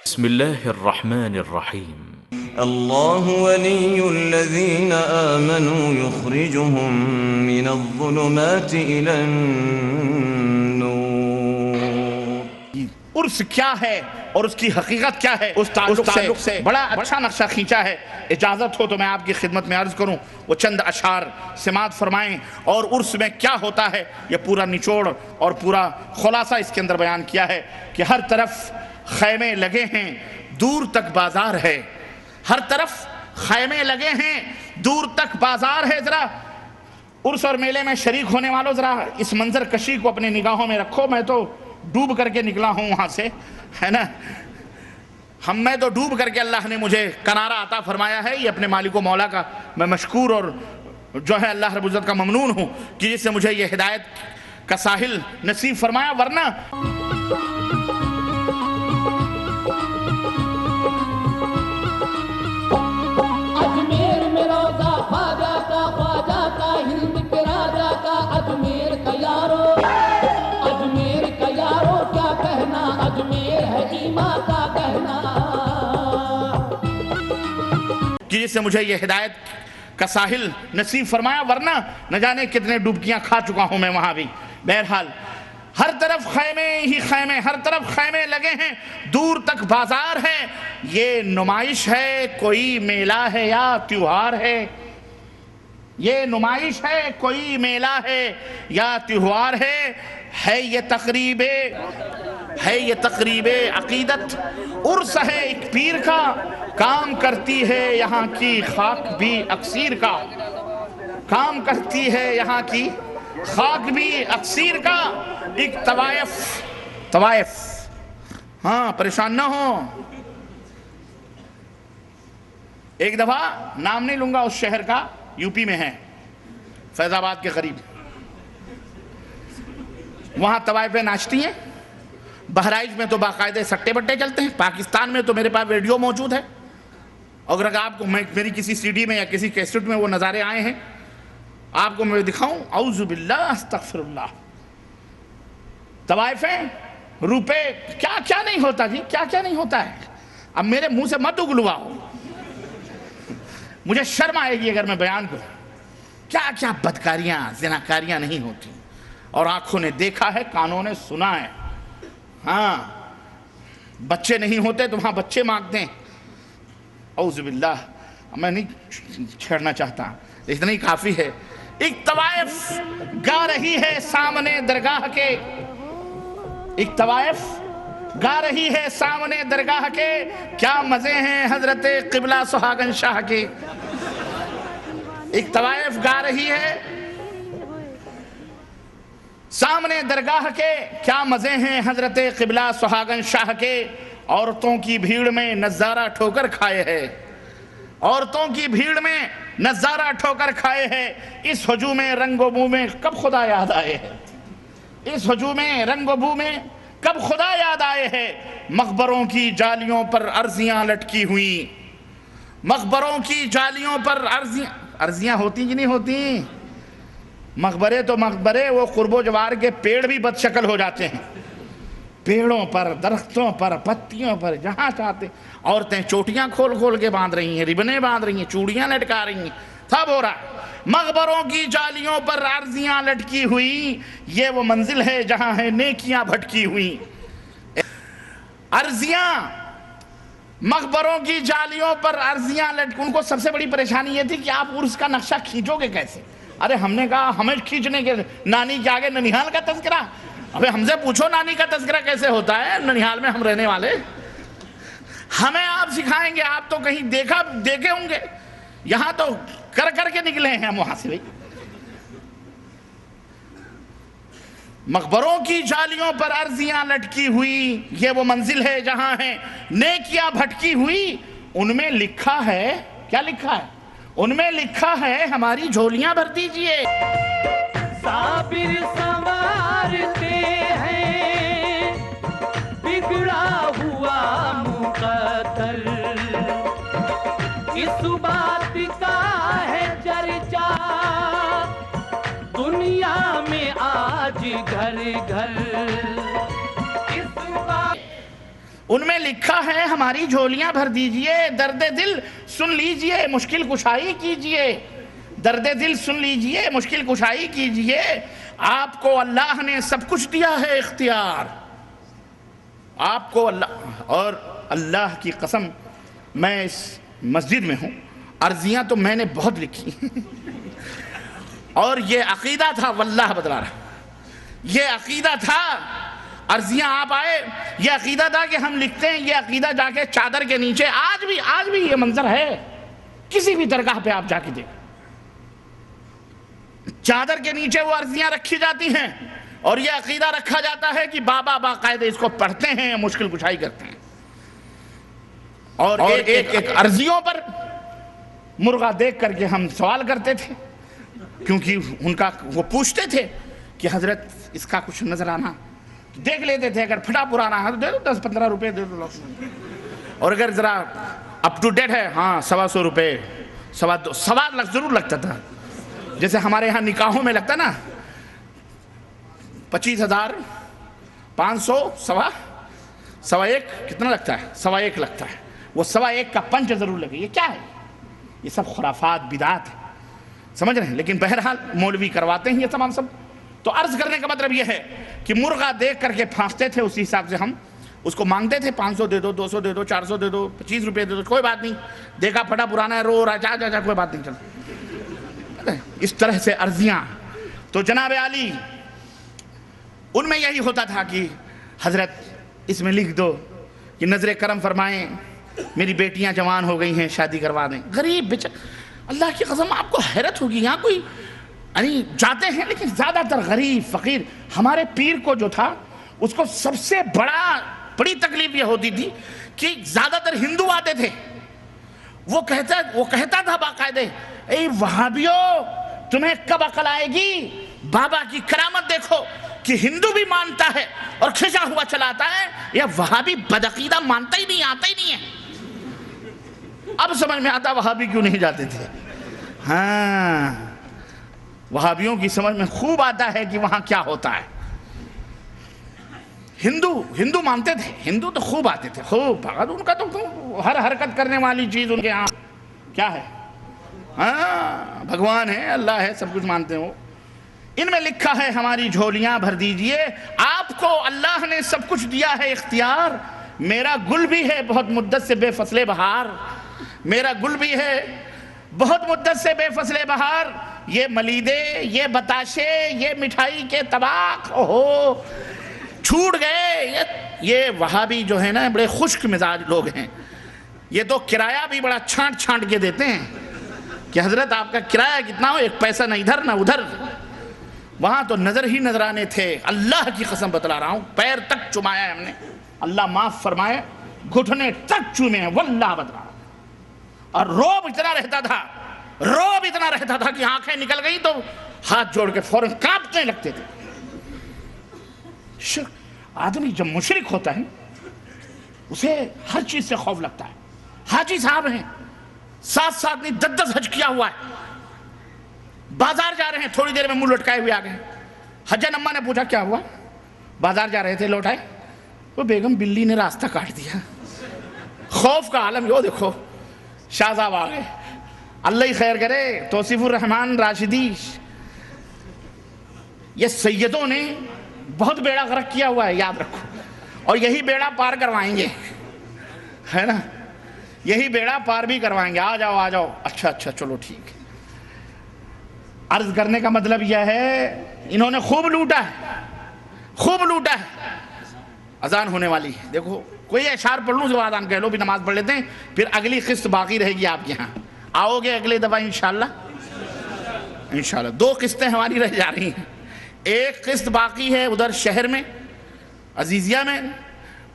بسم الله الرحمن الرحيم. الله ولي الذين آمنوا يخرجهم من الظلمات إلى النور. عرس کیا ہے اور اس کی حقیقت کیا ہے، اس تعلق سے بڑا اچھا نقشہ کھینچا ہے۔ اجازت ہو تو میں آپ کی خدمت میں عرض کروں، وہ چند اشعار سماعت فرمائیں، اور عرس میں کیا ہوتا ہے یہ پورا نچوڑ اور پورا خلاصہ اس کے اندر بیان کیا ہے کہ ہر طرف خیمے لگے ہیں، دور تک بازار ہے۔ ہر طرف خیمے لگے ہیں، دور تک بازار ہے۔ ذرا عرس اور میلے میں شریک ہونے والوں ذرا اس منظر کشی کو اپنے نگاہوں میں رکھو۔ میں تو ڈوب کر کے نکلا ہوں وہاں سے، ہے نا، میں تو ڈوب کر کے اللہ نے مجھے کنارہ عطا فرمایا ہے۔ یہ اپنے مالک و مولا کا میں مشکور اور جو ہے اللہ رب العزت کا ممنون ہوں کہ جس سے مجھے یہ ہدایت کا ساحل نصیب فرمایا، ورنہ اجمیر میں روضہ خواجہ کا، خواجہ کا ہند کے راجہ کا، اجمیر کا یارو، اجمیر کا یارو کیا کہنا، اجمیر ہے ایماں کا کہنا کہ جس سے مجھے یہ ہدایت کا ساحل نصیب فرمایا، ورنہ نہ جانے کتنے ڈبکیاں کھا چکا ہوں میں وہاں بھی۔ بہرحال ہر طرف خیمے ہی خیمے، ہر طرف خیمے لگے ہیں، دور تک بازار ہے۔ یہ نمائش ہے، کوئی میلہ ہے یا تیوہار ہے؟ یہ نمائش ہے، کوئی میلہ ہے یا تیوہار ہے یہ تقریب عقیدت، عرس ہے ایک پیر کا، کام کرتی ہے یہاں کی خاک بھی اکسیر کا، کام کرتی ہے یہاں کی خاک بھی اکسیر کا۔ ایک طوائف، ہاں پریشان نہ ہو، ایک دفعہ نام نہیں لوں گا اس شہر کا، یو پی میں ہے، فیض آباد کے قریب، وہاں طوائفیں ناچتی ہیں۔ بہرائچ میں تو باقاعدے سٹے بٹے چلتے ہیں، پاکستان میں تو میرے پاس ویڈیو موجود ہے، اگر آپ کو میری کسی سی ڈی میں یا کسی کیسٹ میں وہ نظارے آئے ہیں، آپ کو میں دکھاؤں، اعوذ باللہ استغفر اللہ، طوائفیں، روپے، کیا کیا نہیں ہوتا جی، کیا کیا نہیں ہوتا ہے۔ اب میرے منہ سے مت اگلواؤ، مجھے شرم آئے گی اگر میں بیان کروں۔ کیا کیا بدکاریاں، زناکاریاں نہیں ہوتی، اور آنکھوں نے دیکھا ہے، کانوں نے سنا ہے۔ ہاں بچے نہیں ہوتے تو وہاں بچے مانگتے ہیں، اعوذ باللہ، میں نہیں چھیڑنا چاہتا، اتنا ہی کافی ہے۔ ایک طوائف گا رہی ہے سامنے درگاہ کے، ایک طوائف گا رہی ہے سامنے درگاہ کے، کیا مزے ہیں حضرت قبلہ سہاگن شاہ کے۔ ایک طوائف گا رہی ہے سامنے درگاہ کے، کیا مزے ہیں حضرت قبلہ سہاگن شاہ کے، عورتوں کی بھیڑ میں نظارہ ٹھوکر کھائے ہے، عورتوں کی بھیڑ میں نظارہ ٹھوکر کھائے ہے۔ اس ہجوم رنگ و بو میں کب خدا یاد آئے ہے، اس ہجوم رنگ و بو میں کب خدا یاد آئے ہے۔ مقبروں کی جالیوں پر عرضیاں لٹکی ہوئی، مقبروں کی جالیوں پر عرضیاں ہوتی کہ نہیں ہوتی؟ مقبرے تو مقبرے، وہ قرب و جوار کے پیڑ بھی بد شکل ہو جاتے ہیں، پیڑوں پر، درختوں پر، پتیوں پر، جہاں چاہتے عورتیں چوٹیاں کھول کھول کے باندھ رہی ہیں، ربنیں باندھ رہی ہیں، چوڑیاں لٹکا رہی ہیں، سب ہو رہا ہے۔ مقبروں کی جالیوں پر عرضیاں لٹکی ہوئی، یہ وہ منزل ہے جہاں ہے نیکیاں بھٹکی ہوئی۔ عرضیاں، مقبروں کی جالیوں پر عرضیاں ان کو سب سے بڑی پریشانی یہ تھی کہ آپ عرس کا نقشہ کھینچو گے کیسے؟ ارے ہم نے کہا ہمیں کھینچنے کے، نانی کے آگے ننیحال کا تذکرہ، ابھی ہم سے پوچھو نانی کا تذکرہ کیسے ہوتا ہے، ننیحال میں ہم رہنے والے، ہمیں آپ سکھائیں گے؟ آپ تو کہیں دیکھے ہوں گے، یہاں تو کر کے نکلے ہیں ہم وہاں سے۔ بھائی مقبروں کی جالیوں پر عرضیاں لٹکی ہوئی، یہ وہ منزل ہے جہاں ہے نیکیاں بھٹکی ہوئی۔ ان میں لکھا ہے، کیا لکھا ہے؟ ان میں لکھا ہے ہماری جھولیاں بھر دیجئے۔ صابر سنوارتے ہیں بگڑا ہوا مقدر، اس بات کا ہے چرچا دنیا میں آج گھر گھر، اس بات ان میں لکھا ہے ہماری جھولیاں بھر دیجئے، درد دل سن لیجئے، مشکل کشائی کیجئے، درد دل سن لیجئے، مشکل کشائی کیجئے، آپ کو اللہ نے سب کچھ دیا ہے اختیار، آپ کو اللہ، اور اللہ کی قسم میں اس مسجد میں ہوں، عرضیاں تو میں نے بہت لکھی اور یہ عقیدہ تھا، واللہ بتلا رہا، یہ عقیدہ تھا، عرضیاں آپ آئے، یہ عقیدہ تھا کہ ہم لکھتے ہیں، یہ عقیدہ جا کے چادر کے نیچے، آج بھی یہ منظر ہے، کسی بھی درگاہ پہ آپ جا کے دیکھیں، چادر کے نیچے وہ عرضیاں رکھی جاتی ہیں، اور یہ عقیدہ رکھا جاتا ہے کہ بابا باقاعدہ اس کو پڑھتے ہیں، مشکل کشائی کرتے ہیں، اور ایک عرضیوں پر مرغا دیکھ کر کے ہم سوال کرتے تھے، کیونکہ وہ پوچھتے تھے کہ حضرت اس کا کچھ نظر آنا، دیکھ لیتے تھے، اگر پھٹا پرانا ہے تو دے دو 10-15 روپے دے دو، اور اگر ذرا اپ ٹو ڈیٹ ہے، ہاں 125 روپے، 1.25 ضرور لگتا تھا، جیسے ہمارے ہاں نکاحوں میں لگتا نا 25,000 500 1.25 کتنا لگتا ہے، 1.25 لگتا ہے، وہ 1.25 کا پنچ ضرور لگے، یہ کیا ہے؟ یہ سب خرافات بدعات ہے، سمجھ رہے ہیں؟ لیکن بہرحال مولوی کرواتے ہیں یہ تمام سب۔ تو عرض کرنے کا مطلب یہ ہے کہ مرغا دیکھ کر کے پھانستے تھے، اسی حساب سے ہم اس کو مانگتے تھے، 500 دے دو، 200 دے دو، 400 دے دو، 25 روپے دے دو، کوئی بات نہیں، دیکھا پھٹا پرانا ہے، رو رہا، جا کوئی بات نہیں، چل اس طرح سے عرضیاں۔ تو جناب عالی ان میں یہی ہوتا تھا کہ حضرت اس میں لکھ دو کہ نظر کرم فرمائیں، میری بیٹیاں جوان ہو گئی ہیں، شادی کروا دیں۔ غریب اللہ کی قسم آپ کو حیرت ہوگی، یہاں کوئی یعنی جاتے ہیں لیکن زیادہ تر غریب فقیر۔ ہمارے پیر کو جو تھا اس کو سب سے بڑی تکلیف یہ ہوتی تھی کہ زیادہ تر ہندو آتے تھے، وہ کہتا تھا باقاعدہ، اے وہابیوں تمہیں کب عقل آئے گی، بابا کی کرامت دیکھو کہ ہندو بھی مانتا ہے اور کھچا ہوا چلاتا ہے، یا وہابی بدعقیدہ مانتا ہی نہیں، آتا ہی نہیں ہے۔ اب سمجھ میں آتا وہابی کیوں نہیں جاتے تھے۔ ہاں وہابیوں کی سمجھ میں خوب آتا ہے کہ وہاں کیا ہوتا ہے۔ ہندو مانتے تھے، ہندو تو خوب آتے تھے، خوب، ان کا تو ہر حرکت کرنے والی چیز ان کے ہاں کیا ہے، ہاں بھگوان ہے، اللہ ہے، سب کچھ مانتے ہو۔ ان میں لکھا ہے ہماری جھولیاں بھر دیجئے، آپ کو اللہ نے سب کچھ دیا ہے اختیار، میرا گل بھی ہے بہت مدت سے بے فصل بہار، میرا گل بھی ہے بہت مدت سے بے فصل بہار، یہ ملیدے، یہ بتاشے، یہ مٹھائی کے طباق اوہو چھوٹ گئے۔ یہ وہابی جو ہے نا بڑے خشک مزاج لوگ ہیں، یہ تو کرایہ بھی بڑا چھانٹ کے دیتے ہیں کہ حضرت آپ کا کرایہ کتنا ہو، 1 پیسہ نہ ادھر نہ ادھر۔ وہاں تو نظر ہی نظرانے تھے، اللہ کی قسم بتلا رہا ہوں، پیر تک چمایا ہے ہم نے، اللہ معاف فرمائے، گھٹنے تک چومے ہیں، واللہ بتلا رہا ہوں۔ اور روب اتنا رہتا تھا کہ آنکھیں نکل گئی تو ہاتھ جوڑ کے فوراً کانپنے لگتے تھے۔ آدمی جب مشرک ہوتا ہے اسے ہر چیز سے خوف لگتا ہے۔ حاجی صاحب ہیں 7 آدمی 10 حج کیا ہوا ہے، بازار جا رہے ہیں، تھوڑی دیر میں منہ لٹکائے ہوئے آ گئے۔ حجن اماں نے پوچھا کیا ہوا، بازار جا رہے تھے لوٹائے، وہ بیگم بلی نے راستہ کاٹ دیا۔ خوف کا عالم، یہ دیکھو شاہ صاحب آ گئے، اللہ ہی خیر کرے، توصیف الرحمن راشدی، یہ سیدوں نے بہت بیڑا غرق کیا ہوا ہے، یاد رکھو، اور یہی بیڑا پار کروائیں گے، ہے نا، یہی بیڑا پار بھی کروائیں گے۔ آ جاؤ، اچھا چلو ٹھیک ہے۔ عرض کرنے کا مطلب یہ ہے انہوں نے خوب لوٹا ہے۔ اذان ہونے والی ہے، دیکھو کوئی اشعار پڑھ لوں جو اذان کہہ لو، بھی نماز پڑھ لیتے ہیں، پھر اگلی قسط باقی رہے گی آپ کے ہاں، آؤ گے اگلے دفعہ انشاءاللہ۔ 2 قسطیں ہماری رہ جا رہی ہیں، ایک قسط باقی ہے ادھر شہر میں عزیزیہ میں،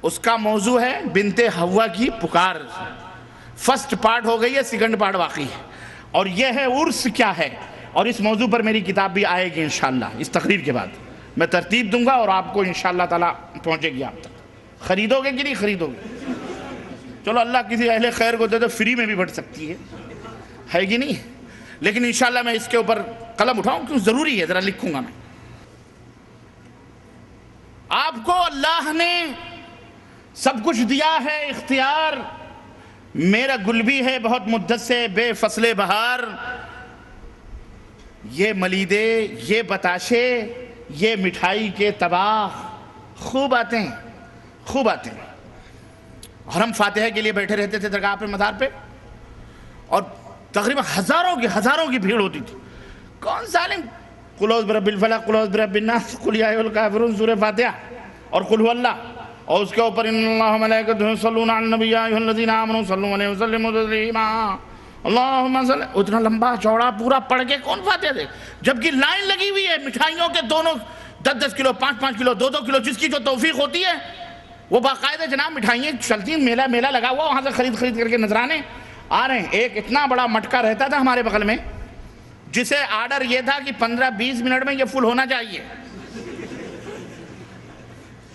اس کا موضوع ہے بنت حوا کی پکار، فرسٹ پارٹ ہو گئی ہے، سیکنڈ پارٹ باقی ہے، اور یہ ہے عرس کیا ہے، اور اس موضوع پر میری کتاب بھی آئے گی انشاءاللہ اس تقریر کے بعد، میں ترتیب دوں گا اور آپ کو انشاءاللہ تعالی پہنچے گی آپ تک۔ خریدو گے کہ نہیں خریدو گے؟ چلو اللہ کسی اہل خیر کو دے تو فری میں بھی بڑھ سکتی ہے کہ نہیں، لیکن انشاءاللہ میں اس کے اوپر قلم اٹھاؤں کیوں، ضروری ہے، ذرا لکھوں گا میں۔ آپ کو اللہ نے سب کچھ دیا ہے اختیار، میرا گل بھی ہے بہت مدت سے بے فصل بہار، یہ ملیدے یہ بتاشے یہ مٹھائی کے طباخ، خوب آتے ہیں خوب آتے ہیں۔ اور ہم فاتحہ کے لیے بیٹھے رہتے تھے درگاہ پہ مزار پہ، اور تقریباً ہزاروں کی بھیڑ ہوتی تھی۔ کون ظالم قل اعوذ برب الفلق، قل اعوذ برب الناس، قل یا ایھا الکافرون، سورہ فاتحہ اور قل هو اللہ، اور اس کے اوپر ان اللہ وملائکتہ یصلون علی النبی یا ایھا الذین آمنوا صلوا علیہ وسلموا تسلیما، اللہم صل۔ اتنا لمبا چوڑا پورا پڑھ کے کون فاتحہ دے؟ جبکہ لائن لگی ہوئی ہے مٹھائیوں کے، دونوں 10 کلو 5 کلو 2 کلو، جس کی جو توفیق ہوتی ہے وہ باقاعدہ جناب مٹھائیاں چلتی ہیں، میلہ لگا ہوا، وہاں سے خرید کر کے نذرانے آ رہے ہیں۔ ایک اتنا بڑا مٹکا رہتا تھا ہمارے بغل میں، جسے آرڈر یہ تھا کہ 15-20 منٹ میں یہ فل ہونا چاہیے،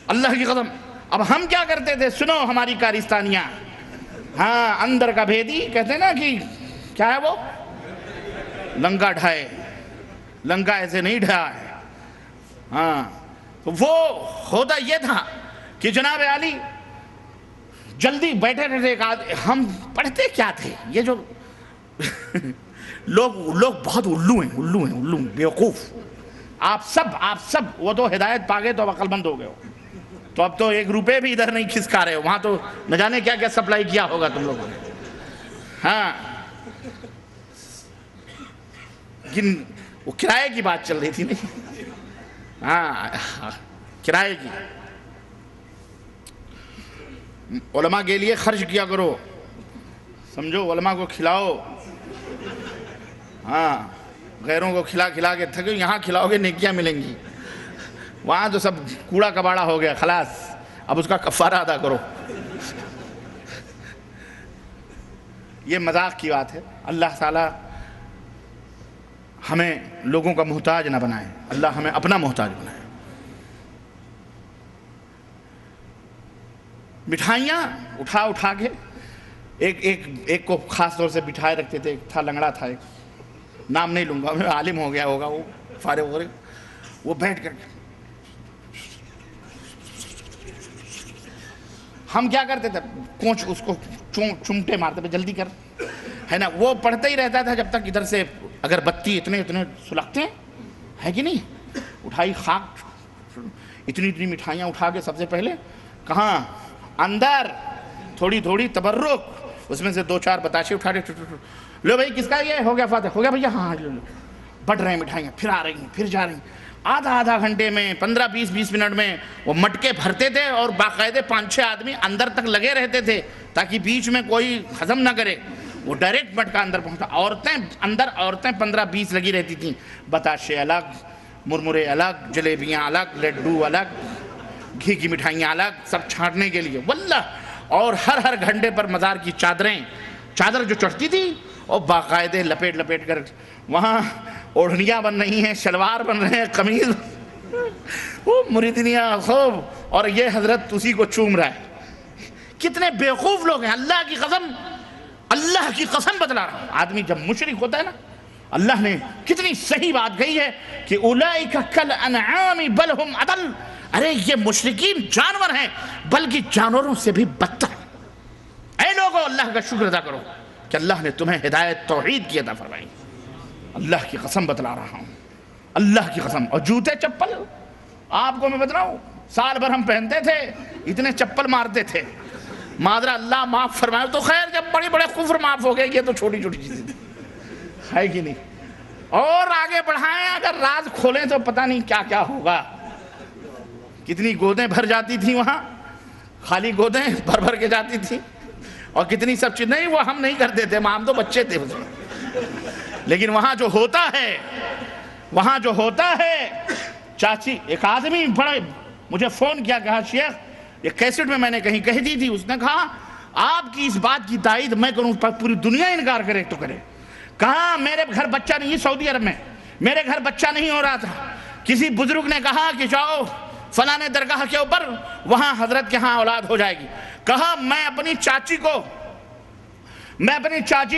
اللہ کی قسم۔ اب ہم کیا کرتے تھے؟ سنو ہماری کارستانیاں، ہاں اندر کا بھیدی کہتے ہیں نا کہ کیا ہے وہ، لنگا ڈھائے، لنگا ایسے نہیں ڈھایا ہے، ہاں وہ ہوتا یہ تھا کہ جناب عالی جلدی بیٹھے رہتے۔ ہم پڑھتے کیا تھے؟ یہ جو لوگ بہت الو ہیں بیوقوف۔ آپ سب وہ تو ہدایت پا گئے تو اب عقل مند ہو گئے ہو، تو اب تو 1 روپے بھی ادھر نہیں کھسکا رہے ہو، وہاں تو نہ جانے کیا سپلائی کیا ہوگا تم لوگوں نے۔ ہاں وہ کرائے کی بات چل رہی تھی نہیں، ہاں کرائے کی۔ علماء کے لیے خرچ کیا کرو، سمجھو، علماء کو کھلاؤ، ہاں غیروں کو کھلا کے تھکو، یہاں کھلاؤ گے نیکیاں ملیں گی، وہاں تو سب کوڑا کباڑا ہو گیا، خلاص اب اس کا کفارہ ادا کرو۔ یہ مذاق کی بات ہے۔ اللہ تعالیٰ ہمیں لوگوں کا محتاج نہ بنائے، اللہ ہمیں اپنا محتاج بنائے۔ مٹھائیاں اٹھا کے ایک کو خاص طور سے بٹھائے رکھتے تھے، ایک تھا لنگڑا تھا، ایک نام نہیں لوں گا، عالم ہو گیا ہوگا، وہ فارغ ہو رہے، وہ بیٹھ کر ہم کیا کرتے تھے؟ کونچ اس کو چمٹے مارتے تھے، جلدی کر، ہے نا، وہ پڑھتا ہی رہتا تھا جب تک ادھر سے اگر بتی اتنے سلگتے ہیں کہ نہیں، اٹھائی خاک، اتنی مٹھائیاں اٹھا کے سب سے پہلے کہاں اندر، تھوڑی تبرک، اس میں سے 2-4 بتاشے اٹھا رہے، لو بھائی کس کا یہ ہو گیا فاتح، ہو گیا بھیا، ہاں بڑھ رہے ہیں مٹھائیاں، پھر آ رہی ہیں، پھر جا رہی ہیں، آدھا گھنٹے میں 15-20 منٹ میں وہ مٹکے بھرتے تھے، اور باقاعدہ 5-6 آدمی اندر تک لگے رہتے تھے تاکہ بیچ میں کوئی ہضم نہ کرے، وہ ڈائریکٹ مٹکا اندر پہنچتا۔ عورتیں 15-20 لگی رہتی تھیں، بتاشے الگ، مرمرے الگ، جلیبیاں الگ، لڈو الگ، گھی کی مٹھائیاں الگ، سب چھانٹنے کے لیے واللہ۔ اور ہر گھنٹے پر مزار کی چادر جو چڑھتی تھی، اور باقاعدہ لپیٹ کر وہاں اوڑھنیاں بن رہی ہیں، شلوار بن رہے ہیں، قمیض، وہ مریدنیاں خوب، اور یہ حضرت اسی کو چوم رہا ہے۔ کتنے بیوقوف لوگ ہیں، اللہ کی قسم بتلا رہا ہوں۔ آدمی جب مشرک ہوتا ہے نا، اللہ نے کتنی صحیح بات کہی ہے کہ اولئک کالانعام بل ہم اضل، ارے یہ مشرکین جانور ہیں بلکہ جانوروں سے بھی بدتر۔ اے لوگوں، اللہ کا شکر ادا کرو کہ اللہ نے تمہیں ہدایت توحید کی عطا فرمائی۔ اللہ کی قسم بتلا رہا ہوں، اللہ کی قسم۔ اور جوتے چپل آپ کو میں بتلاؤں، سال بھر ہم پہنتے تھے، اتنے چپل مارتے تھے، مادرہ اللہ معاف فرمائے، تو خیر جب بڑے کفر معاف ہو گئے، یہ تو چھوٹی چیزیں ہے کہ نہیں۔ اور آگے بڑھائیں، اگر راز کھولیں تو پتہ نہیں کیا کیا ہوگا۔ کتنی گودیں بھر جاتی تھیں وہاں، خالی گودیں بھر کے جاتی تھیں، اور کتنی سب چیز، نہیں وہ ہم نہیں کرتے تھے، ہم تو بچے تھے اس میں۔ لیکن وہاں جو ہوتا ہے چاچی، ایک آدمی بڑے مجھے فون کیا، کہا شیخ یہ کیسٹ میں نے کہیں کہہ دی تھی، اس نے کہا آپ کی اس بات کی تائید میں کروں، پوری دنیا انکار کرے تو کرے۔ کہا میرے گھر بچہ نہیں، سعودی عرب میں میرے گھر بچہ نہیں ہو رہا تھا، کسی بزرگ نے کہا کہ جاؤ فلاں درگاہ کے اوپر، وہاں حضرت کے ہاں اولاد ہو جائے گی۔ کہا میں اپنی چاچی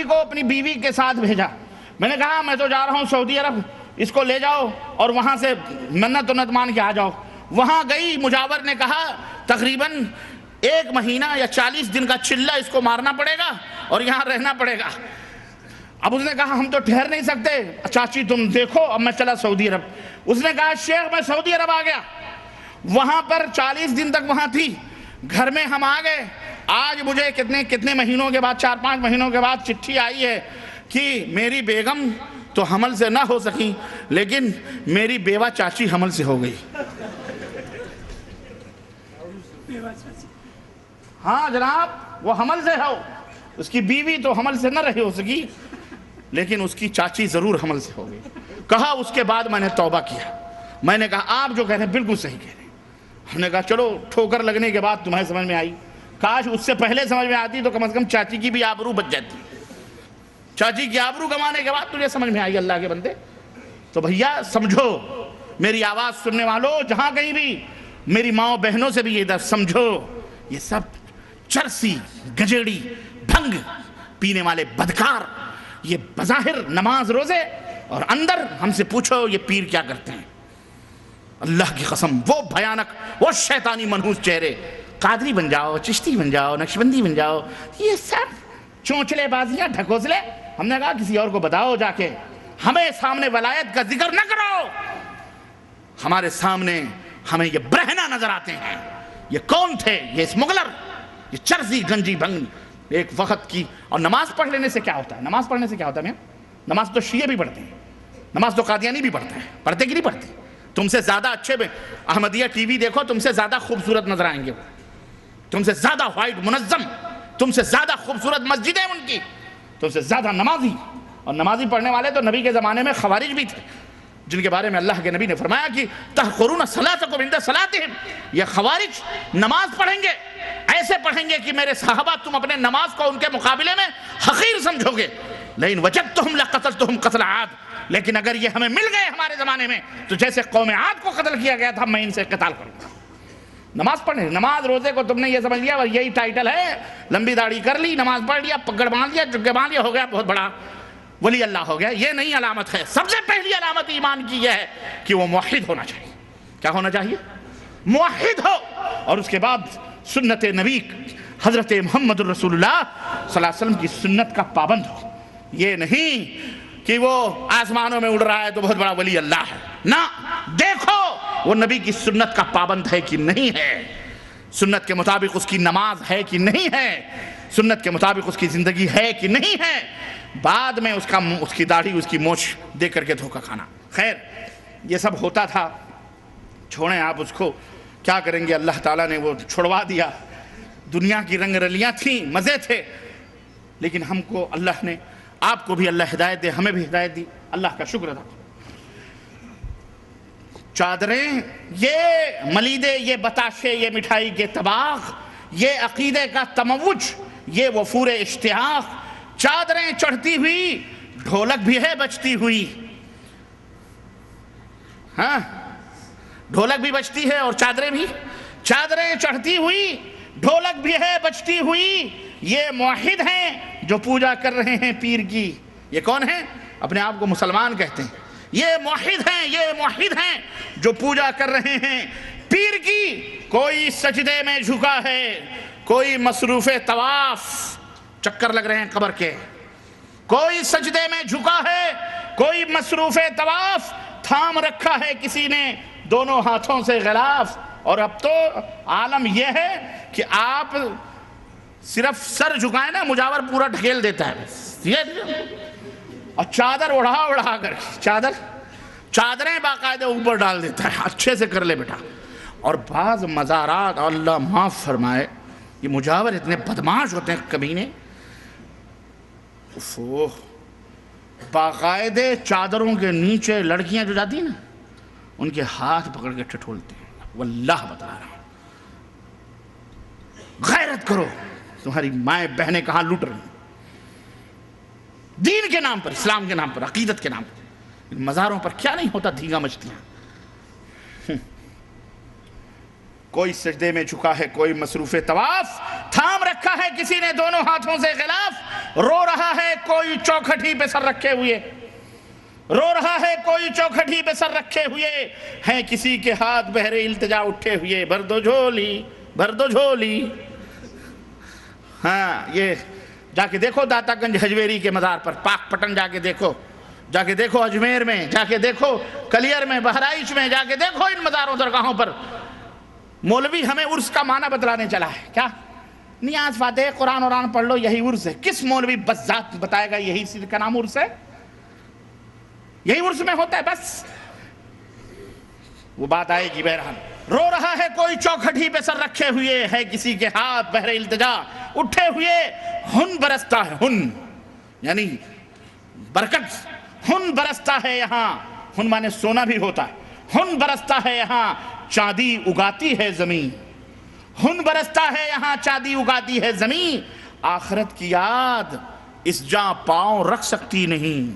کو اپنی بیوی کے ساتھ بھیجا، میں نے کہا میں تو جا رہا ہوں سعودی عرب، اس کو لے جاؤ اور وہاں سے منت مان کے آ جاؤ۔ وہاں گئی، مجاور نے کہا تقریباً 1 مہینہ یا 40 دن کا چلہ اس کو مارنا پڑے گا اور یہاں رہنا پڑے گا۔ اب اس نے کہا ہم تو ٹھہر نہیں سکتے، چاچی تم دیکھو، اب میں چلا سعودی عرب۔ اس نے کہا شیخ میں سعودی عرب آ گیا، وہاں پر 40 دن تک وہاں تھی، گھر میں ہم آ گئے، آج مجھے کتنے مہینوں کے بعد 4-5 مہینوں کے بعد چٹھی آئی ہے کہ میری بیگم تو حمل سے نہ ہو سکی لیکن میری بیوہ چاچی حمل سے ہو گئی۔ ہاں جناب، وہ حمل سے ہو، اس کی بیوی تو حمل سے نہ رہی ہو سکی لیکن اس کی چاچی ضرور حمل سے ہو گئی۔ کہا اس کے بعد میں نے توبہ کیا، میں نے کہا آپ جو کہہ رہے ہیں بالکل صحیح کہہ رہے ہیں۔ ہم نے کہا چلو ٹھوکر لگنے کے بعد تمہیں سمجھ میں آئی، کاش اس سے پہلے سمجھ میں آتی تو کم از کم چاچی کی بھی آبرو بچ جاتی۔ چاچی کی آبرو گنوانے کے بعد تجھے سمجھ میں آئی اللہ کے بندے۔ تو بھیا سمجھو، میری آواز سننے والوں جہاں کہیں بھی میری ماں بہنوں سے بھی یہ درس سمجھو، یہ سب چرسی گجیڑی بھنگ پینے والے بدکار، یہ بظاہر نماز روزے اور اندر ہم سے پوچھو یہ پیر کیا کرتے ہیں۔ اللہ کی قسم وہ بھیانک، وہ شیطانی منحوس چہرے، قادری بن جاؤ، چشتی بن جاؤ، نقشبندی بن جاؤ، یہ سب چونچلے بازیاں، ڈھکوسلے۔ ہم نے کہا کسی اور کو بتاؤ جا کے، ہمیں سامنے ولایت کا ذکر نہ کرو۔ ہمارے سامنے ہمیں یہ برہنہ نظر آتے ہیں۔ یہ کون تھے؟ یہ اسمگلر، یہ چرسی گنجی بھنگ ایک وقت کی۔ اور نماز پڑھ لینے سے کیا ہوتا ہے؟ نماز پڑھنے سے کیا ہوتا ہے میاں؟ نماز تو شیعہ بھی پڑھتے ہیں، نماز تو قادیانی بھی پڑھتا ہے، پڑھتے کہ نہیں پڑھتے؟ تم سے زیادہ اچھے احمدیہ ٹی وی دیکھو، تم سے زیادہ خوبصورت نظر آئیں گے، تم سے زیادہ وائٹ منظم، تم سے زیادہ خوبصورت مسجدیں ان کی، تم سے زیادہ نمازی۔ اور نمازی پڑھنے والے تو نبی کے زمانے میں خوارج بھی تھے، جن کے بارے میں اللہ کے نبی نے فرمایا کہ تحقرون صلاتکم عند صلاتہم، یہ خوارج نماز پڑھیں گے، ایسے پڑھیں گے کہ میرے صحابہ تم اپنے نماز کو ان کے مقابلے میں حقیر سمجھو گے۔ لیکن وجدتہم لقتلتہم قتل عاد، لیکن اگر یہ ہمیں مل گئے ہمارے زمانے میں تو جیسے قوم عاد کو قتل کیا گیا تھا میں ان سے قتال کروں گا۔ نماز پڑھنے، نماز روزے کو تم نے یہ سمجھ لیا اور یہی ٹائٹل ہے، لمبی داڑھی کر لی، نماز پڑھ لیا، پگڑ باندھ لیا، جگہ باندھ لیا، ہو گیا بہت بڑا ولی اللہ ہو گیا۔ یہ نہیں علامت ہے۔ سب سے پہلی علامت ایمان کی یہ ہے کہ وہ موحد ہونا چاہیے۔ کیا ہونا چاہیے؟ موحد ہو، اور اس کے بعد سنت نبی حضرت محمد الرسول اللہ صلی اللہ علیہ وسلم کی سنت کا پابند ہو۔ یہ نہیں کہ وہ آسمانوں میں اڑ رہا ہے تو بہت بڑا ولی اللہ ہے، نہ، دیکھو وہ نبی کی سنت کا پابند ہے کہ نہیں ہے، سنت کے مطابق اس کی نماز ہے کہ نہیں ہے، سنت کے مطابق اس کی زندگی ہے کہ نہیں ہے، بعد میں اس کی داڑھی، اس کی مونچھ دیکھ کر کے دھوکہ کھانا۔ خیر یہ سب ہوتا تھا، چھوڑیں آپ اس کو، کیا کریں گے، اللہ تعالیٰ نے وہ چھڑوا دیا۔ دنیا کی رنگ رلیاں تھیں، مزے تھے، لیکن ہم کو اللہ نے، آپ کو بھی اللہ ہدایت دے، ہمیں بھی ہدایت دی، اللہ کا شکر ادا کرو۔ چادریں، یہ ملیدے، یہ بتاشے، یہ مٹھائی کے طباخ، یہ عقیدے کا تموج، یہ وفور اشتیاق، چادریں چڑھتی ہوئی، ڈھولک بھی ہے بجتی ہوئی، ہاں ڈھولک بھی بجتی ہے اور چادریں بھی، چادریں چڑھتی ہوئی، ڈھولک بھی ہے بجتی ہوئی، یہ موحد ہیں جو پوجا کر رہے ہیں پیر کی۔ یہ کون ہیں؟ اپنے آپ کو مسلمان کہتے ہیں، یہ موحد ہیں، یہ موحد ہیں جو پوجا کر رہے ہیں پیر کی۔ کوئی سجدے میں جھکا ہے، کوئی مصروف طواف، چکر لگ رہے ہیں قبر کے، کوئی سجدے میں جھکا ہے، کوئی مصروف طواف، تھام رکھا ہے کسی نے دونوں ہاتھوں سے غلاف۔ اور اب تو عالم یہ ہے کہ آپ صرف سر جھکائیں نا، مجاور پورا ڈھکیل دیتا ہے بس، یہ اور چادر اڑا کر، چادریں باقاعدہ اوپر ڈال دیتا ہے، اچھے سے کر لے بیٹا۔ اور بعض مزارات، اللہ معاف فرمائے، یہ مجاور اتنے بدماش ہوتے ہیں کمینے، باقاعدے چادروں کے نیچے لڑکیاں جو جاتی ہیں نا، ان کے ہاتھ پکڑ کے ٹھٹولتے ہیں۔ واللہ بتا رہا ہوں، غیرت کرو، تمہاری مائیں بہنیں کہاں لوٹ رہی ہیں دین کے نام پر، اسلام کے نام پر، عقیدت کے نام پر۔ مزاروں پر کیا نہیں ہوتا، دھیگا مچتیاں۔ کوئی سجدے میں جھکا ہے، کوئی مصروف طواف، تھام رکھا ہے کسی نے دونوں ہاتھوں سے غلاف، رو رہا ہے کوئی چوکھٹی پہ سر رکھے ہوئے، رو رہا ہے کوئی چوکھٹی پہ سر رکھے ہوئے ہیں، کسی کے ہاتھ بہرے التجا اٹھے ہوئے، بھر دو جھولی، بھر دو جھولی۔ ہاں یہ جا کے دیکھو داتا گنج حجویری کے مزار پر، پاک پٹن جا کے دیکھو اجمیر میں جا کے دیکھو، کلیر میں، بہرائچ میں جا کے دیکھو، ان مزاروں درگاہوں پر مولوی ہمیں عرس کا معنی بتلانے چلا ہے. کیا نیاز فاتح قرآن اوران پڑھ لو یہی عرس ہے؟ کس مولوی بذات بتائے گا یہی سر کا نام عرس ہے؟ یہی عرس میں ہوتا ہے بس. وہ بات آئے گی. بہرحال رو رہا ہے کوئی چوکھٹی پہ سر رکھے ہوئے، ہے کسی کے ہاتھ بہر التجا اٹھے ہوئے، ہن برستا ہے، ہن یعنی برکت، ہن برستا ہے یہاں. ہن مانے سونا بھی ہوتا ہے. ہن برستا ہے یہاں چاندی اگاتی ہے زمین، ہن برستا ہے یہاں چاندی اگاتی ہے زمین. آخرت کی یاد اس جاں پاؤں رکھ سکتی نہیں،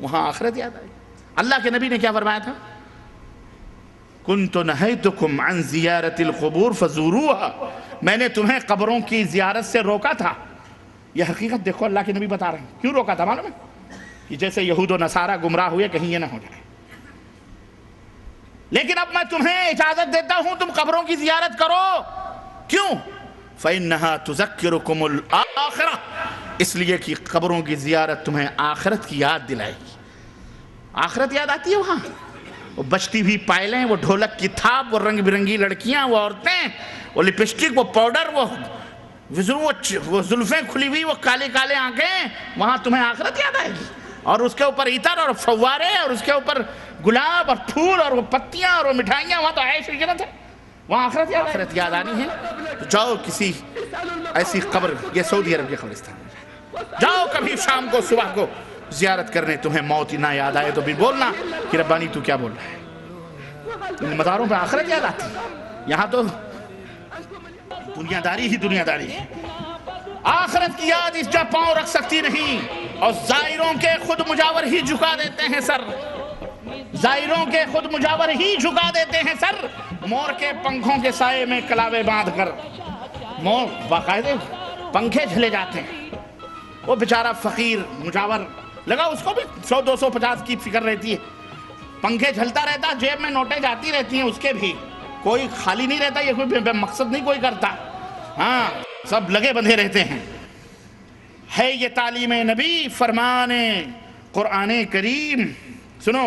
وہاں آخرت یاد آئے. اللہ کے نبی نے کیا فرمایا تھا؟ كنت نهيتكم عن زیارت القبور فزوروها، میں نے تمہیں قبروں کی زیارت سے روکا تھا. یہ حقیقت دیکھو اللہ کے نبی بتا رہے ہیں. کیوں روکا تھا معلوم ہے؟ کہ جیسے یہود و نصارہ گمراہ ہوئے کہیں یہ نہ ہو جائے. لیکن اب میں تمہیں اجازت دیتا ہوں تم قبروں کی زیارت کرو. کیوں؟ فَإِنَّهَا تُذَكِّرُكُمُ الْآخِرَةِ، اس لیے کہ قبروں کی زیارت تمہیں آخرت کی یاد دلائے گی. آخرت یاد آتی ہے وہاں. وہ بچتی بھی پائلیں، وہ ڈھولک کی تھاپ، وہ رنگ برنگی لڑکیاں، وہ عورتیں، وہ لپسٹک، وہ پاؤڈر، وہ زلفیں کھلی ہوئی، وہ کالے کالے آنکھیں. وہاں تمہیں آخرت یاد آئے گی. اور اس کے اوپر عطر اور فوارے، اور اس کے اوپر گلاب اور پھول اور وہ پتیاں اور وہ مٹھائیاں. وہاں تو عیش و عشرت ہے. وہاں آخرت یاد آنی ہے تو جاؤ کسی ایسی قبر، یہ سعودی عرب کے قبرستان میں جاؤ کبھی شام کو صبح کو زیارت کرنے. تمہیں موت نہ یاد آئے تو بھی بولنا کہ ربانی تو کیا بول رہا ہے. ان مزاروں پہ آخرت یاد آتی ہے. یہاں تو دنیا داری ہی دنیا داری ہے. آخرت کی یاد اس جا پاؤں رکھ سکتی نہیں. اور زائروں کے خود مجاور ہی جھکا دیتے ہیں سر. زائروں کے خود مجاور ہی جھکا دیتے ہیں سر. مور کے پنکھوں کے سائے میں کلاوے باندھ کر مور باقاعدے پنکھے جھلے جاتے ہیں. وہ بیچارہ فقیر مجاور لگا، اس کو بھی 100-250 کی فکر رہتی ہے. پنکھے جھلتا رہتا، جیب میں نوٹیں جاتی رہتی ہیں، اس کے بھی کوئی خالی نہیں رہتا. یہ کوئی مقصد نہیں کوئی کرتا. ہاں سب لگے بندھے رہتے ہیں. ہے یہ تعلیم نبی، فرمان قرآن کریم. سنو،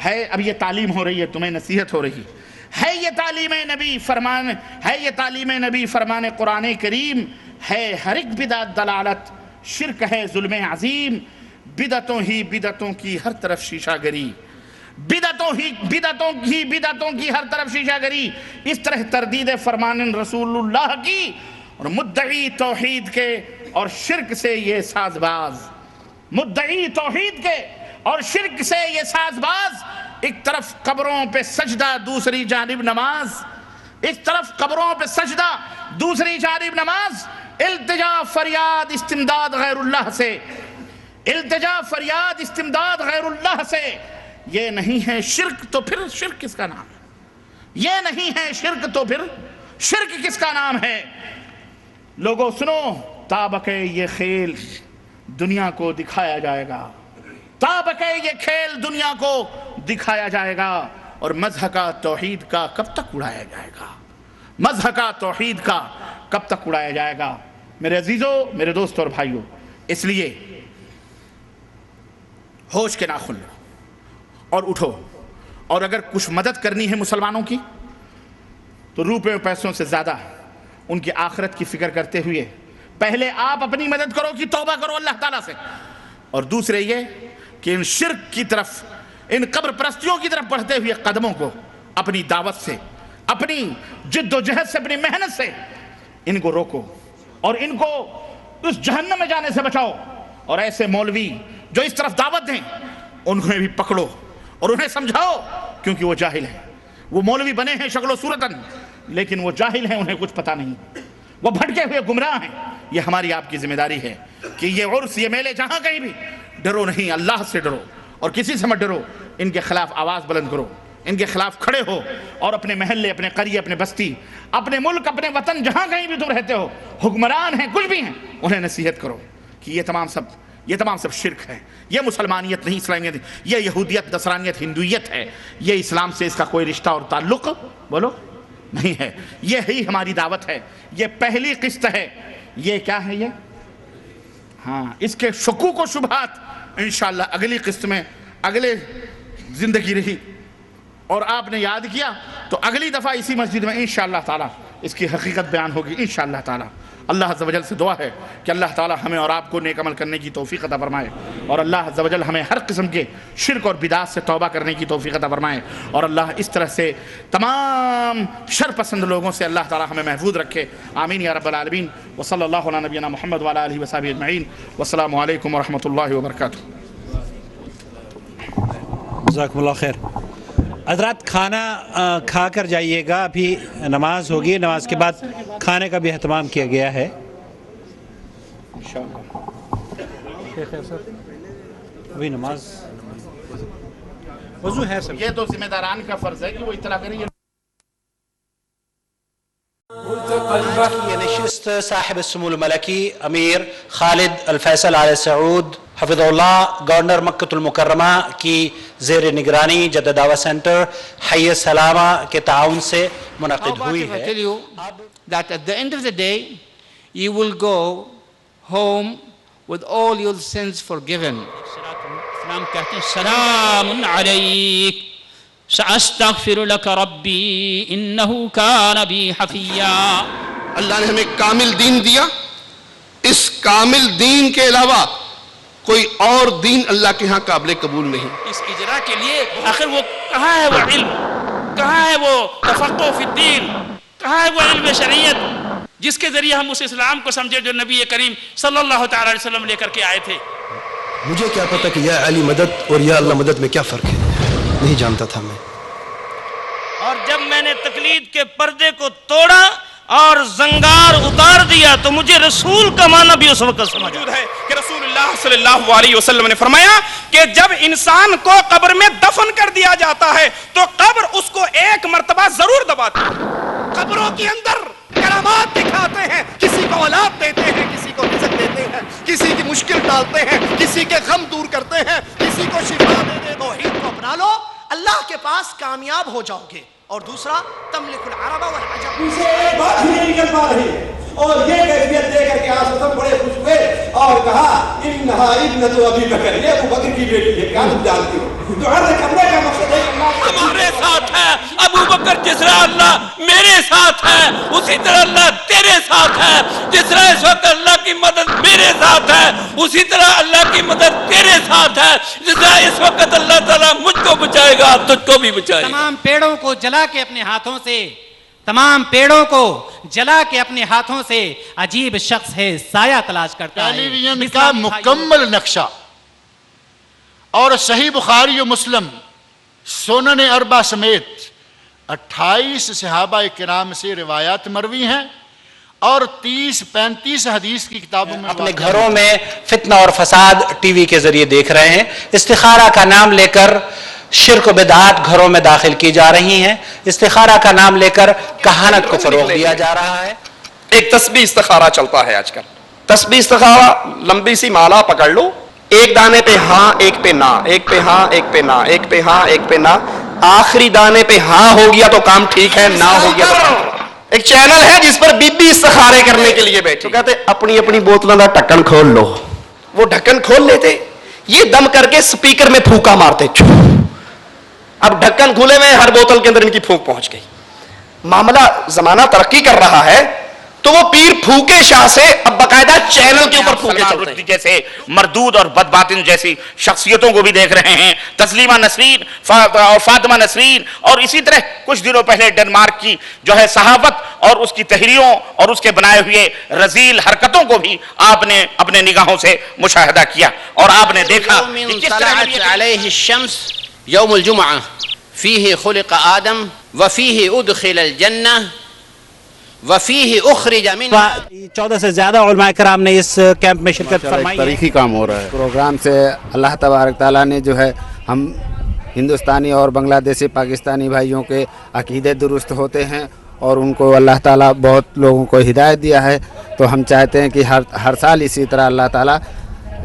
ہے اب یہ تعلیم ہو رہی ہے، تمہیں نصیحت ہو رہی ہے. یہ تعلیم نبی فرمان، ہے یہ تعلیم نبی فرمان قرآن کریم. ہے ہر ایک بدعت دلالت، شرک ہے ظلم عظیم. بدعتوں ہی بدعتوں کی ہر طرف شیشہ گری، بدعتوں کی ہر طرف شیشہ گری. اس طرح تردید فرمان رسول اللہ کی اور مدعی توحید کے اور شرک سے یہ ساز باز. مدعی توحید کے اور شرک سے یہ ساز باز. ایک طرف قبروں پہ سجدہ، دوسری جانب نماز. ایک طرف قبروں پہ سجدہ، دوسری جانب نماز. التجا فریاد استمداد غیر اللہ سے، التجا فریاد استمداد غیر اللہ سے. یہ نہیں ہے شرک تو پھر شرک کس کا نام ہے؟ یہ نہیں ہے شرک تو پھر شرک کس کا نام ہے؟ لوگوں سنو، تابق یہ کھیل دنیا کو دکھایا جائے گا. تابق یہ کھیل دنیا کو دکھایا جائے گا. اور مذہب توحید کا کب تک اڑایا جائے گا؟ مذہب توحید کا کب تک اڑایا جائے گا؟ میرے عزیزوں، میرے دوستوں اور بھائیوں، اس لیے ہوش کے ناخن لو اور اٹھو. اور اگر کچھ مدد کرنی ہے مسلمانوں کی تو روپے و پیسوں سے زیادہ ان کی آخرت کی فکر کرتے ہوئے پہلے آپ اپنی مدد کرو کہ توبہ کرو اللہ تعالیٰ سے. اور دوسرے یہ کہ ان شرک کی طرف، ان قبر پرستیوں کی طرف بڑھتے ہوئے قدموں کو اپنی دعوت سے، اپنی جد و جہد سے، اپنی محنت سے ان کو روکو اور ان کو اس جہنم میں جانے سے بچاؤ. اور ایسے مولوی جو اس طرف دعوت دیں انہیں بھی پکڑو اور انہیں سمجھاؤ، کیونکہ وہ جاہل ہیں. وہ مولوی بنے ہیں شکل و صورتاً، لیکن وہ جاہل ہیں، انہیں کچھ پتہ نہیں. وہ بھٹکے ہوئے گمراہ ہیں. یہ ہماری آپ کی ذمہ داری ہے کہ یہ عرس، یہ میلے جہاں کہیں بھی ڈرو نہیں، اللہ سے ڈرو اور کسی سے مت ڈرو. ان کے خلاف آواز بلند کرو، ان کے خلاف کھڑے ہو اور اپنے محلے، اپنے قریے، اپنے بستی، اپنے ملک، اپنے وطن، جہاں کہیں بھی تم رہتے ہو، حکمران ہیں کچھ بھی ہیں، انہیں نصیحت کرو کہ یہ تمام سب شرک ہے. یہ مسلمانیت نہیں، اسلامیت نہیں، یہ یہودیت، نصرانیت، ہندویت ہے. یہ اسلام سے اس کا کوئی رشتہ اور تعلق بولو نہیں ہے. یہ ہی ہماری دعوت ہے. یہ پہلی قسط ہے یہ کیا ہے یہ؟ ہاں، اس کے شکوک و شبہات انشاءاللہ اگلی قسط میں، اگلے زندگی رہی اور آپ نے یاد کیا تو اگلی دفعہ اسی مسجد میں انشاءاللہ تعالیٰ اس کی حقیقت بیان ہوگی انشاءاللہ تعالیٰ۔ اللہ عز و جل سے دعا ہے کہ اللہ تعالیٰ ہمیں اور آپ کو نیک عمل کرنے کی توفیق عطا فرمائے، اور اللہ عز و جل ہمیں ہر قسم کے شرک اور بدعات سے توبہ کرنے کی توفیق عطا فرمائے، اور اللہ اس طرح سے تمام شر پسند لوگوں سے اللہ تعالیٰ ہمیں محفوظ رکھے، آمین یا رب العالمین۔ وصلی اللہ علی نبینا محمد وعلی آلہ وصحبہ اجمعین، والسلام علیکم ورحمۃ اللہ وبرکاتہ۔ جزاکم اللہ خیر۔ حضرات کھانا کھا کر جائیے گا، ابھی نماز ہوگی، نماز کے بعد کھانے کا بھی اہتمام کیا گیا ہے۔ ابھی نماز وضو ہے سب، یہ تو ذمہ داران کا فرض ہے کہ وہ اطلاع کریں۔ یہ نشست صاحب السمو الملکی امیر خالد الفیصل آل سعود حفظ اللہ گورنر مکہ المکرمہ کی زیر نگرانی جدہ دعوت سینٹر حی السلامہ کے تعاون سے منعقد ہوئی ہے۔ I tell you that at the end of the day you will go home with all your sins forgiven. اسلام کہتے ہیں سلام علیک سأستغفر لك ربی انہو کان بی حفیا۔ اللہ نے ہمیں کامل دین دیا، اس کامل دین کے علاوہ کوئی اور دین اللہ کے ہاں قابل قبول نہیں۔ اس اجرا کے لیے آخر وہ کہاں ہے وہ علم، کہاں ہے وہ تفقہ فی الدین، کہاں ہے وہ علم شریعت جس کے ذریعے ہم اس اسلام کو سمجھے جو نبی کریم صلی اللہ تعالی علیہ وسلم لے کر کے آئے تھے۔ مجھے کیا پتا کہ یا علی مدد اور یا اللہ مدد میں کیا فرق ہے، نہیں جانتا تھا میں۔ اور جب میں نے تقلید کے پردے کو توڑا اور زنگار اتار دیا تو مجھے رسول کا معنی بھی اس وقت سمجھ موجود ہے کہ رسول اللہ صلی اللہ علیہ وسلم نے فرمایا کہ جب انسان کو قبر میں دفن کر دیا جاتا ہے تو قبر اس کو ایک مرتبہ ضرور دباتی ہے۔ قبروں کے اندر کرامات دکھاتے ہیں، کسی کو اولاد دیتے ہیں، کسی کو رزق دیتے ہیں، کسی کی مشکل ٹالتے ہیں، کسی کے غم دور کرتے ہیں، کسی کو شفا دے دے۔ توحید کو اپنا لو، اللہ کے پاس کامیاب ہو جاؤ گے۔ اور دوسرا تملک العرب والعجم، اسے ایک بات ہی نہیں نکل پا رہی اور یہ کیفیت دے کر کے آج ختم بڑے خوش ہوئے اور کہا انہا ابنت ابی بکر، یہ ابو بکر کی بیٹی ہے، کیا تم جانتی ہو؟ تو عرض کرنے کا مقصد ہے ہمارے ساتھ ہے ابو بکر، جس طرح اللہ میرے ساتھ ہے اسی طرح اللہ تیرے ساتھ ہے، جس طرح اس وقت اللہ کی مدد میرے ساتھ ہے اسی طرح اللہ کی مدد تیرے ساتھ ہے، جس طرح اس وقت اللہ تعالیٰ مجھ کو بچائے گا تجھ کو بھی بچائے گا۔ تمام پیڑوں کو جلا کے اپنے ہاتھوں سے، تمام پیڑوں کو جلا کے اپنے ہاتھوں سے عجیب شخص ہے سایہ تلاش کرتا ہے۔ ٹیلی ویژن کا مکمل نقشہ اور صحیح بخاری و مسلم سنن اربع سمیت 28 صحابہ کرام سے روایات مروی ہیں اور 30-35 حدیث کی کتابوں میں اپنے گھروں میں فتنہ اور فساد ٹی وی کے ذریعے دیکھ رہے ہیں، استخارہ کا نام لے کر شرک و بدعات گھروں میں داخل کی جا رہی ہیں، استخارہ کا نام لے کر کہانت کو فروغ دیا جا رہا ہے۔ ایک تسبیح استخارہ چلتا ہے آج کل، تسبیح استخارہ لمبی سی مالا پکڑ لو، ایک دانے پہ ہاں ایک پہ نہ، ایک پہ ہاں ایک پہ نہ، ایک پہ ہاں ایک پہ نہ، آخری دانے پہ ہاں ہو گیا تو کام ٹھیک ہے، نہ ہو گیا تو کام ٹھیک ہے۔ ایک چینل ہے جس پر بی بی استخارے کرنے کے لیے بیٹھے، کہتے اپنی اپنی بوتلوں کا ڈھکن کھول لو، وہ ڈھکن کھول لیتے، یہ دم کر کے سپیکر میں پھونکا مارتے، اب ڈھکن کھلے میں ہر بوتل کے اندر ان کی پھونک پہنچ گئی۔ معاملہ زمانہ ترقی کر رہا ہے تو وہ پیر پھونکے شاہ سے اب باقاعدہ چینل کے اوپر پھونکے چلتے ہیں۔ جیسے مردود اور بدباطن جیسی شخصیتوں کو بھی دیکھ رہے ہیں، تسلیمہ نسرین اور فاطمہ نسرین، اور اسی طرح کچھ دنوں پہلے ڈنمارک کی جو ہے صحافت اور اس کی تحریروں اور اس کے بنائے ہوئے رذیل حرکتوں کو بھی آپ نے اپنے نگاہوں سے مشاہدہ کیا اور آپ نے دیکھا کہ کس طرح علیہ الشمس یوم الجمعہ فیہ خلق آدم وفیہ ادخل الجنہ وفیہ اخرج منہ۔ 14 سے زیادہ علماء کرام نے اس کیمپ میں شرکت فرمائی ہے۔ تاریخی کام ہو رہا ہے پروگرام سے۔ اللہ تبارک تعالیٰ نے جو ہے ہم ہندوستانی اور بنگلہ دیشی پاکستانی بھائیوں کے عقیدے درست ہوتے ہیں اور ان کو اللہ تعالیٰ بہت لوگوں کو ہدایت دیا ہے، تو ہم چاہتے ہیں کہ ہر سال اسی طرح اللہ تعالیٰ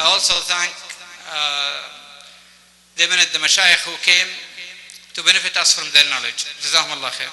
I also thank the Mashayikh who came to benefit us from their knowledge. Jazakumullah khair.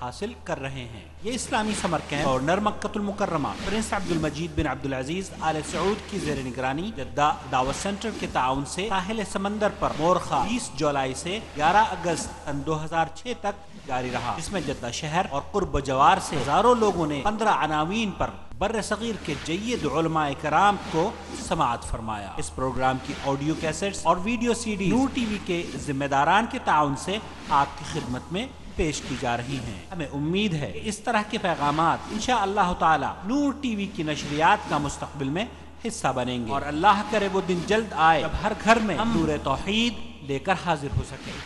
حاصل کر رہے ہیں۔ یہ اسلامی سمر کیمپ گورنر مکہ المکرمہ پرنس عبد المجید بن عبد العزیز آل سعود کی زیر نگرانی جدہ دعوت سینٹر کے تعاون سے ساحل سمندر پر مورخہ 20 جولائی سے 11 اگست 2006 تک جاری رہا، جس میں جدہ شہر اور قرب و جوار سے ہزاروں لوگوں نے 15 عناوین پر بر صغیر کے جید علماء کرام کو سماعت فرمایا۔ اس پروگرام کی آڈیو کیسٹس اور ویڈیو سی ڈی نور ٹی وی کے ذمہ داران کے تعاون سے آپ کی خدمت میں پیش کی جا رہی ہیں۔ ہمیں امید ہے کہ اس طرح کے پیغامات انشاءاللہ تعالی نور ٹی وی کی نشریات کا مستقبل میں حصہ بنیں گے، اور اللہ کرے وہ دن جلد آئے جب ہر گھر میں ہم نور توحید لے کر حاضر ہو سکیں۔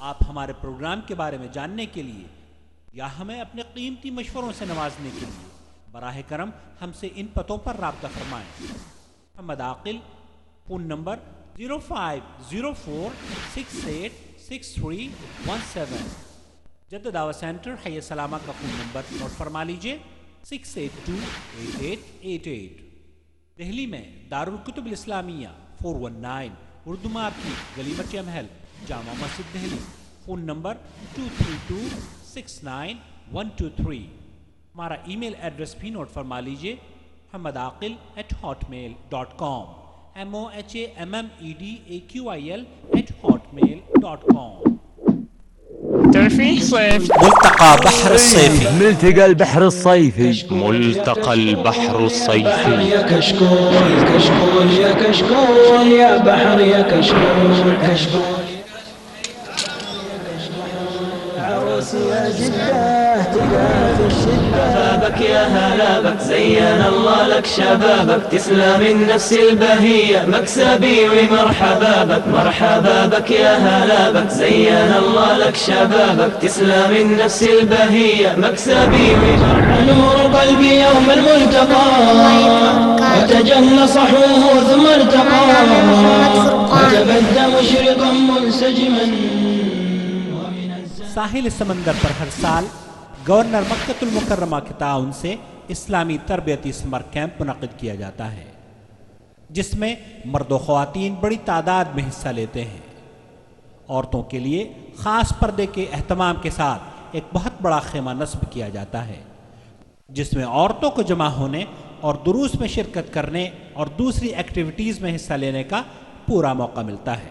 آپ ہمارے پروگرام کے بارے میں جاننے کے لیے یا ہمیں اپنے قیمتی مشوروں سے نوازنے کے لیے براہ کرم ہم سے ان پتوں پر رابطہ فرمائیں۔ محمد عاقل، فون نمبر 0504686317، جدہ دعوت سینٹر حی سلامہ کا فون نمبر نوٹ فرما لیجئے 6828888۔ دہلی میں دارالکتب الاسلامیہ 419 اردو مارکیٹ، گلی بچے محل، جامع مسجد دہلی، فون نمبر 232699123۔ ہمارا ای میل ایڈریس بھی نوٹ فرما لیجئے mohammedaqil@hotmail.com، mohammedaqil@hotmail.com۔ ملتقى بحر الصيفي، ملتقى البحر الصيفي، ملتقى البحر الصيفي، يا كشكول كشكول يا كشكول يا بحر يا كشكول كشكول عروس يا جدة تقال الشدة، بابك يا هلا بك زين الله لك شبابك، تسلم النفس البهية مكسبي ومرحبا بك، مرحبا بك يا هلا بك زين الله لك شبابك، تسلم النفس البهية مكسبي ومرحبا، نور قلبي يوم الملتقى وتجلى صحوه ثم ارتقى وتبدى مشرقا منسجما۔ ساحل سمندر پر ہر سال گورنر مکہ المکرمہ کے تعاون سے اسلامی تربیتی سمر کیمپ منعقد کیا جاتا ہے، جس میں مرد و خواتین بڑی تعداد میں حصہ لیتے ہیں۔ عورتوں کے لیے خاص پردے کے اہتمام کے ساتھ ایک بہت بڑا خیمہ نصب کیا جاتا ہے، جس میں عورتوں کو جمع ہونے اور دروس میں شرکت کرنے اور دوسری ایکٹیویٹیز میں حصہ لینے کا پورا موقع ملتا ہے۔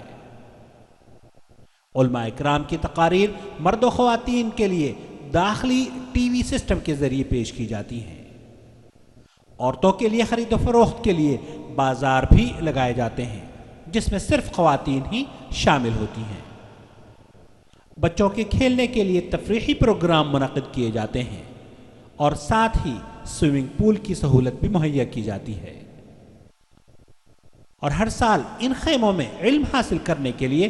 علماء اکرام کی تقاریر مرد و خواتین کے لیے داخلی ٹی وی سسٹم کے ذریعے پیش کی جاتی ہیں۔ عورتوں کے لیے خرید و فروخت کے لیے بازار بھی لگائے جاتے ہیں، جس میں صرف خواتین ہی شامل ہوتی ہیں۔ بچوں کے کھیلنے کے لیے تفریحی پروگرام منعقد کیے جاتے ہیں، اور ساتھ ہی سوئمنگ پول کی سہولت بھی مہیا کی جاتی ہے۔ اور ہر سال ان خیموں میں علم حاصل کرنے کے لیے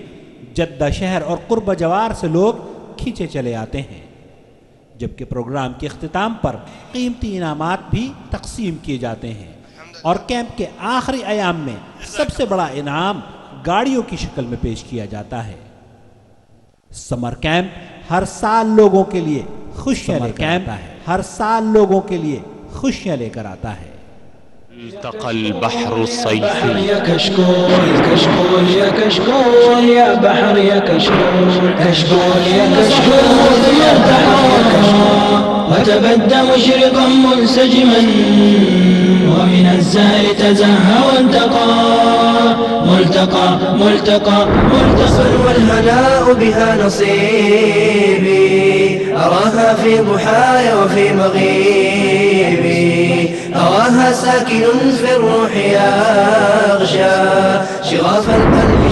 جدہ شہر اور قرب جوار سے لوگ کھینچے چلے آتے ہیں، جبکہ پروگرام کے اختتام پر قیمتی انعامات بھی تقسیم کیے جاتے ہیں، اور کیمپ کے آخری ایام میں سب سے بڑا انعام گاڑیوں کی شکل میں پیش کیا جاتا ہے۔ سمر کیمپ ہر سال لوگوں کے لیے خوشیاں لے کر آتا ہے۔ ملتقى البحر الصيفي، يا كشكول كشكول يا كشكول يا بحر يا كشكول كشكول يا كشكول يرتحى وتبدى مشرقا منسجما ومن الزهر تزهى وانتقى ملتقى ملتقى ملتقى والهناء بها نصيبي أراها في ضحايا وفي مغيبي أراها ساكن في الروح يغشى شغاف القلب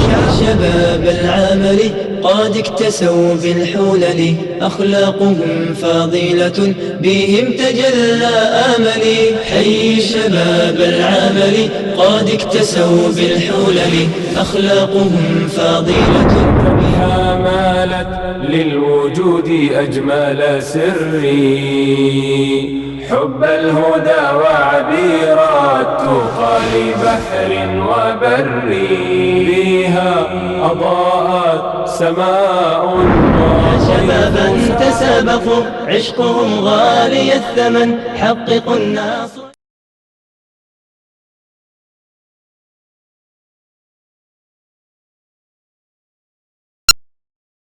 شباب العمل قد اكتسوا بالحلل أخلاقهم فضيلة بهم تجلى آملي حي شباب العمل قد اكتسوا بالحلل أخلاقهم فضيلة بها مالت للوجود أجمل سري حب الهدى وعبيرات تقى لبحر وبر بها أضاءت سماء شبابا تسابقوا عشقهم غالي الثمن حققوا الناصر